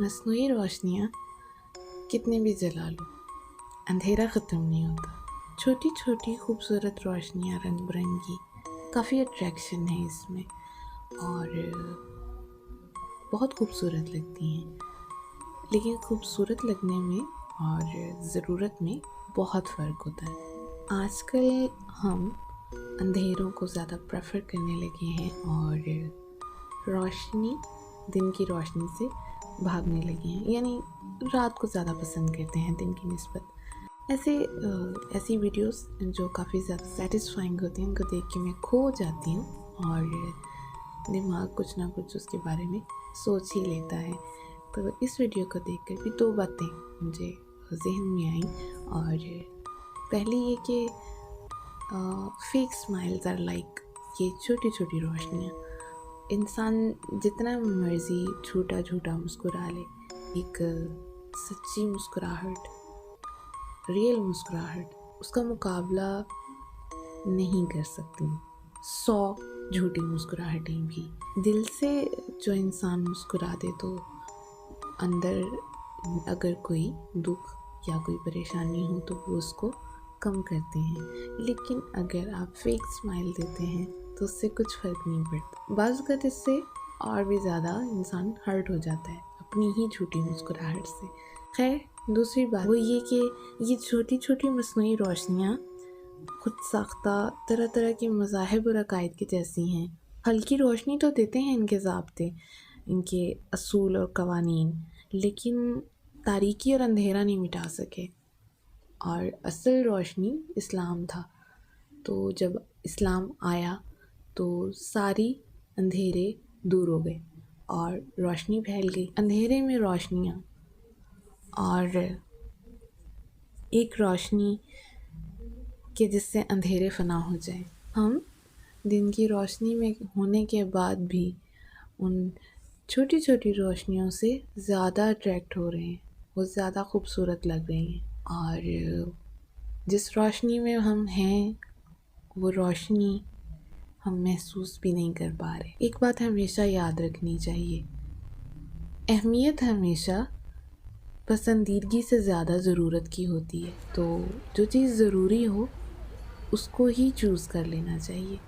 मसनूई रोशनियाँ कितने भी जला लो, अंधेरा ख़त्म नहीं होता। छोटी छोटी खूबसूरत रोशनियाँ रंग बिरंगी, काफ़ी अट्रैक्शन है इसमें और बहुत खूबसूरत लगती हैं। लेकिन खूबसूरत लगने में और ज़रूरत में बहुत फ़र्क होता है। आजकल हम अंधेरों को ज़्यादा प्रेफर करने लगे हैं और रोशनी, दिन की रोशनी से भागने लगे हैं, यानी रात को ज़्यादा पसंद करते हैं दिन की निस्बत। ऐसी वीडियोस जो काफ़ी ज़्यादा सेटिस्फाइंग होती हैं, उनको देख के मैं खो जाती हूँ और दिमाग कुछ ना कुछ उसके बारे में सोच ही लेता है। तो इस वीडियो को देखकर भी दो बातें मुझे जहन में आई और पहली ये कि फेक स्माइल्स आर लाइक, ये छोटी छोटी रोशनियाँ। इंसान जितना मर्ज़ी झूठा झूठा मुस्कुरा ले, एक सच्ची मुस्कुराहट, रियल मुस्कुराहट, उसका मुकाबला नहीं कर सकती 100 झूठी मुस्कुराहटें भी। दिल से जो इंसान मुस्कुरा दे तो अंदर अगर कोई दुख या कोई परेशानी हो तो वो उसको कम करते हैं। लेकिन अगर आप फेक स्माइल देते हैं तो उससे कुछ फ़र्क नहीं पड़ता। बाज़ वक़्त इससे और भी ज़्यादा इंसान हर्ट हो जाता है अपनी ही झूठी मुस्कुराहट से। खैर, दूसरी बात वो ये कि ये छोटी छोटी मसनूई रोशनियाँ खुद साख्ता तरह तरह के मज़ाहिब और अकायद की जैसी हैं। हल्की रोशनी तो देते हैं इनके ज़ाब्ते, इनके असूल और कवानीन, लेकिन तारीकी और अंधेरा नहीं मिटा सके। और असल रोशनी इस्लाम था। तो जब इस्लाम आया तो सारी अंधेरे दूर हो गए और रोशनी फैल गई। अंधेरे में रोशनियाँ और एक रोशनी कि जिससे अंधेरे फना हो जाए। हम दिन की रोशनी में होने के बाद भी उन छोटी छोटी रोशनियों से ज़्यादा अट्रैक्ट हो रहे हैं, वो ज़्यादा खूबसूरत लग रही हैं। और जिस रोशनी में हम हैं वो रोशनी हम महसूस भी नहीं कर पा रहे। एक बात हमेशा याद रखनी चाहिए, अहमियत हमेशा पसंदीदगी से ज़्यादा ज़रूरत की होती है। तो जो चीज़ ज़रूरी हो उसको ही चूज़ कर लेना चाहिए।